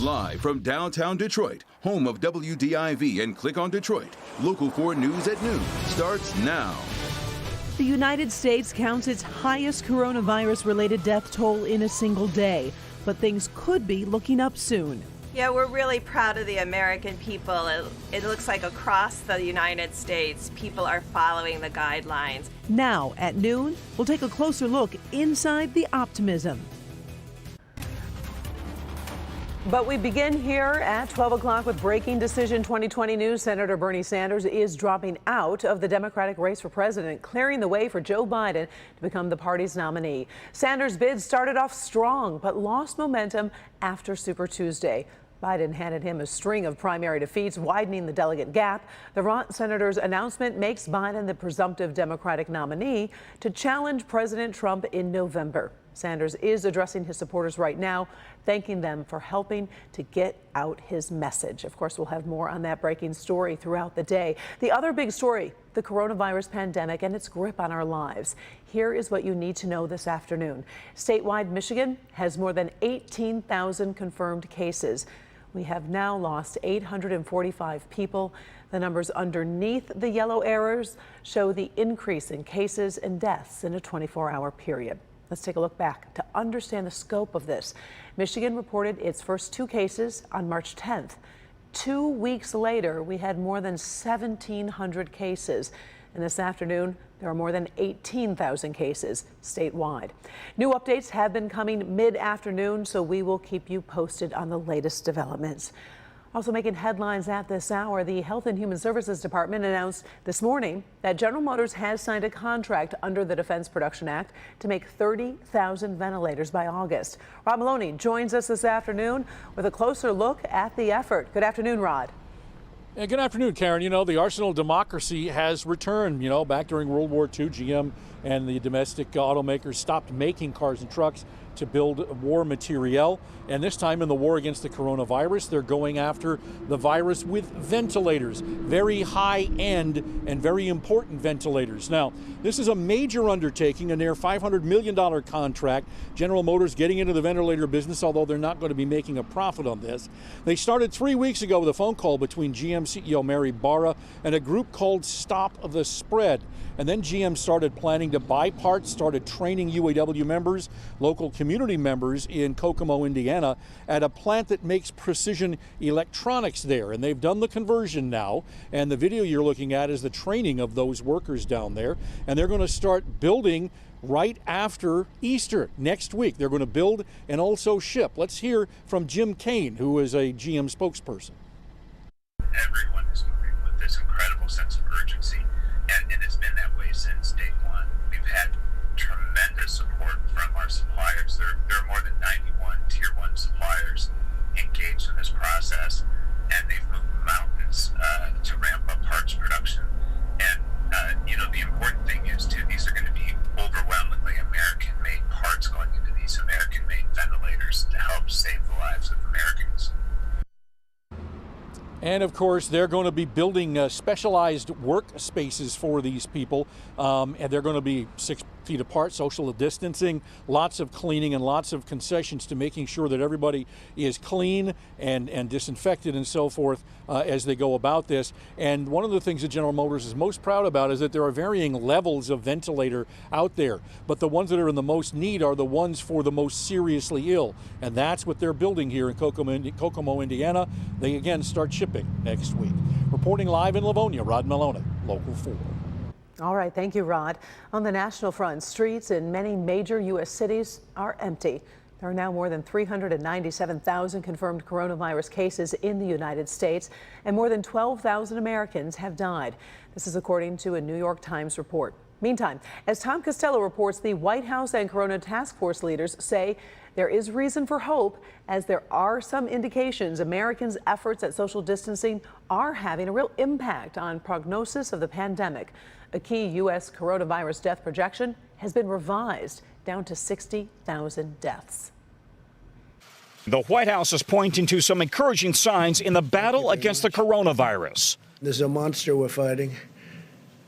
Live from downtown Detroit, home of WDIV and Click on Detroit, Local 4 News at noon starts now. The United States counts its highest coronavirus-related death toll in a single day, but things could be looking up soon. Yeah, we're really proud of the American people. It looks like across the United States, people are following the guidelines. Now, at noon, we'll take a closer look inside the optimism. But we begin here at 12 o'clock with breaking decision 2020 news. Senator Bernie Sanders is dropping out of the Democratic race for president, clearing the way for Joe Biden to become the party's nominee. Sanders' bid started off strong, but lost momentum after Super Tuesday. Biden handed him a string of primary defeats, widening the delegate gap. The Vermont senator's announcement makes Biden the presumptive Democratic nominee to challenge President Trump in November. Sanders is addressing his supporters right now, thanking them for helping to get out his message. Of course, we'll have more on that breaking story throughout the day. The other big story, the coronavirus pandemic and its grip on our lives. Here is what you need to know this afternoon. Statewide, Michigan has more than 18,000 confirmed cases. We have now lost 845 people. The numbers underneath the yellow arrows show the increase in cases and deaths in a 24-hour period. Let's take a look back to understand the scope of this. Michigan reported its first 2 cases on March 10th. 2 weeks later, we had more than 1,700 cases. And this afternoon, there are more than 18,000 cases statewide. New updates have been coming mid-afternoon, so we will keep you posted on the latest developments. Also making headlines at this hour, the Health and Human Services Department announced this morning that General Motors has signed a contract under the Defense Production Act to make 30,000 ventilators by August. Rod Maloney joins us this afternoon with a closer look at the effort. Good afternoon, Rod. Yeah, good afternoon, Karen. You know, the arsenal of democracy has returned. You know, back during World War II, GM and the domestic automakers stopped making cars and trucks to build war materiel. And this time in the war against the coronavirus, they're going after the virus with ventilators, very high-end and very important ventilators. Now, this is a major undertaking, a near $500 million contract. General Motors getting into the ventilator business, although they're not going to be making a profit on this. They started 3 weeks ago with a phone call between GM CEO Mary Barra and a group called Stop the Spread. And then GM started planning to buy parts, started training UAW members, local community members in Kokomo, Indiana, at a plant that makes precision electronics there. And they've done the conversion now. And the video you're looking at is the training of those workers down there. And they're going to start building right after Easter next week. They're going to build and also ship. Let's hear from Jim Kane, who is a GM spokesperson. Everyone is moving with this incredible sense of urgency. And it's been that way since day one. We've had tremendous support from our suppliers. There are more than 91 Tier 1 suppliers engaged in this process, and they've moved mountains to ramp up parts production. And, the important thing is, too, these are going to be overwhelmingly American-made parts going into these American-made ventilators to help save the lives of Americans. And of course, they're going to be building specialized workspaces for these people, and they're going to be 6 feet apart, social distancing, lots of cleaning and lots of concessions to making sure that everybody is clean and disinfected and so forth as they go about this. And one of the things that General Motors is most proud about is that there are varying levels of ventilator out there, but the ones that are in the most need are the ones for the most seriously ill. And that's what they're building here in Kokomo, Indiana. They again start shipping next week. Reporting live in Livonia, Rod Maloney, Local 4. All right, thank you, Rod. On the national front, streets in many major U.S. cities are empty. There are now more than 397,000 confirmed coronavirus cases in the United States, and more than 12,000 Americans have died. This is according to a New York Times report. Meantime, as Tom Costello reports, the White House and Corona Task Force leaders say there is reason for hope, as there are some indications Americans' efforts at social distancing are having a real impact on prognosis of the pandemic. A key U.S. coronavirus death projection has been revised down to 60,000 deaths. The White House is pointing to some encouraging signs in the battle against the coronavirus. This is a monster we're fighting,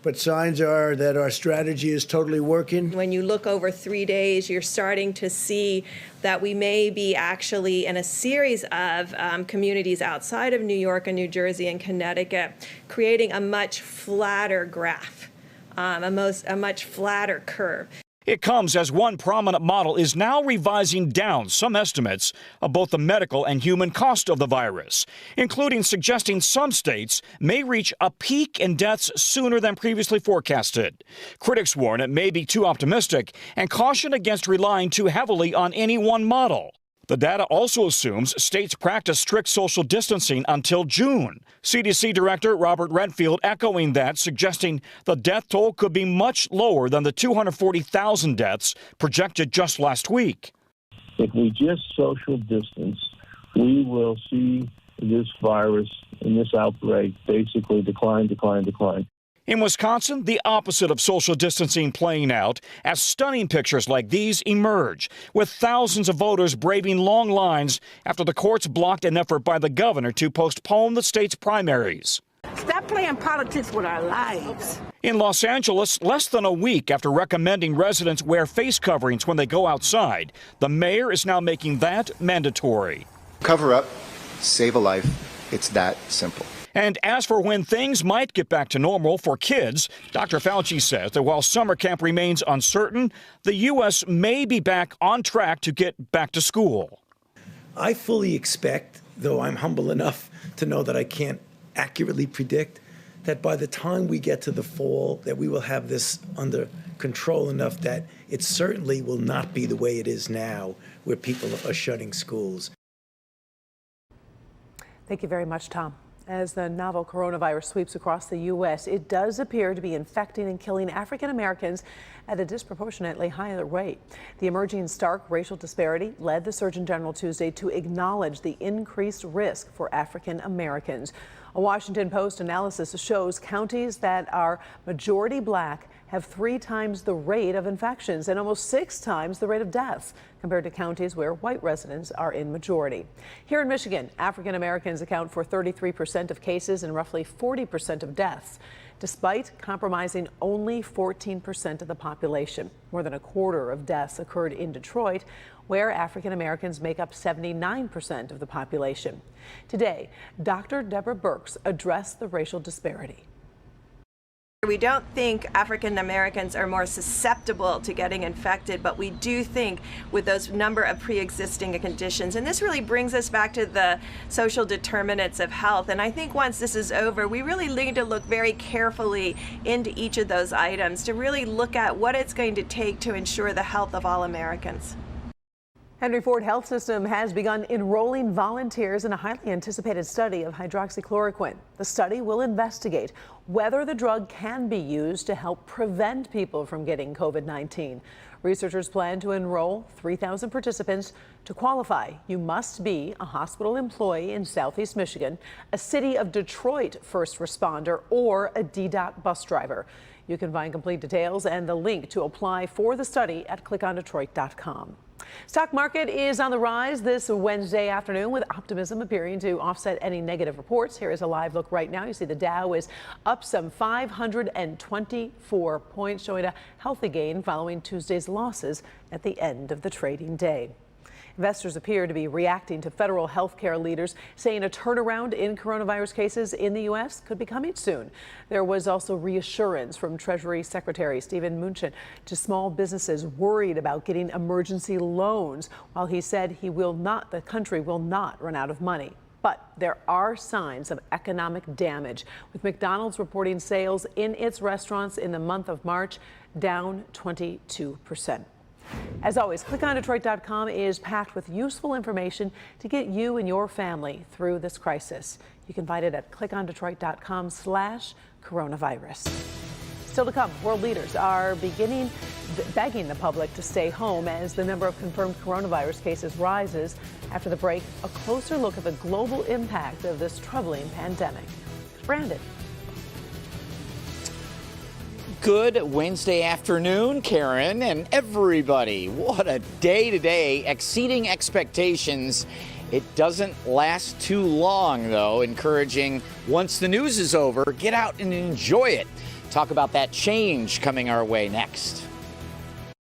but signs are that our strategy is totally working. When you look over 3 days, you're starting to see that we may be actually in a series of communities outside of New York and New Jersey and Connecticut, creating a much flatter graph, a much flatter curve. It comes as one prominent model is now revising down some estimates of both the medical and human cost of the virus, including suggesting some states may reach a peak in deaths sooner than previously forecasted. Critics warn it may be too optimistic and caution against relying too heavily on any one model. The data also assumes states practice strict social distancing until June. CDC Director Robert Redfield echoing that, suggesting the death toll could be much lower than the 240,000 deaths projected just last week. If we just social distance, we will see this virus and this outbreak basically decline. In Wisconsin, the opposite of social distancing playing out as stunning pictures like these emerge, with thousands of voters braving long lines after the courts blocked an effort by the governor to postpone the state's primaries. Stop playing politics with our lives. In Los Angeles, less than a week after recommending residents wear face coverings when they go outside, the mayor is now making that mandatory. Cover up, save a life. It's that simple. And as for when things might get back to normal for kids, Dr. Fauci says that while summer camp remains uncertain, the U.S. may be back on track to get back to school. I fully expect, though I'm humble enough to know that I can't accurately predict, that by the time we get to the fall, that we will have this under control enough that it certainly will not be the way it is now, where people are shutting schools. Thank you very much, Tom. As the novel coronavirus sweeps across the U.S., it does appear to be infecting and killing African Americans at a disproportionately higher rate. The emerging stark racial disparity led the Surgeon General Tuesday to acknowledge the increased risk for African Americans. A Washington Post analysis shows counties that are majority black have 3 times the rate of infections and almost 6 times the rate of deaths compared to counties where white residents are in majority. Here in Michigan, African Americans account for 33% of cases and roughly 40% of deaths, despite compromising only 14% of the population. More than a quarter of deaths occurred in Detroit, where African Americans make up 79% of the population. Today, Dr. Deborah Birx addressed the racial disparity. We don't think African Americans are more susceptible to getting infected, but we do think with those number of pre-existing conditions, and this really brings us back to the social determinants of health. And I think once this is over, we really need to look very carefully into each of those items to really look at what it's going to take to ensure the health of all Americans. Henry Ford Health System has begun enrolling volunteers in a highly anticipated study of hydroxychloroquine. The study will investigate whether the drug can be used to help prevent people from getting COVID-19. Researchers plan to enroll 3,000 participants. To qualify, you must be a hospital employee in Southeast Michigan, a City of Detroit first responder, or a DDOT bus driver. You can find complete details and the link to apply for the study at clickondetroit.com. Stock market is on the rise this Wednesday afternoon, with optimism appearing to offset any negative reports. Here is a live look right now. You see the Dow is up some 524 points, showing a healthy gain following Tuesday's losses at the end of the trading day. Investors appear to be reacting to federal health care leaders saying a turnaround in coronavirus cases in the U.S. could be coming soon. There was also reassurance from Treasury Secretary Steven Mnuchin to small businesses worried about getting emergency loans, while he said the country will not run out of money. But there are signs of economic damage, with McDonald's reporting sales in its restaurants in the month of March down 22%. As always, clickondetroit.com is packed with useful information to get you and your family through this crisis. You can find it at clickondetroit.com/coronavirus. Still to come, world leaders are begging the public to stay home as the number of confirmed coronavirus cases rises. After the break, a closer look at the global impact of this troubling pandemic. Brandon. Good Wednesday afternoon, Karen, and everybody. What a day today, exceeding expectations. It doesn't last too long, though, encouraging once the news is over, get out and enjoy it. Talk about that change coming our way next.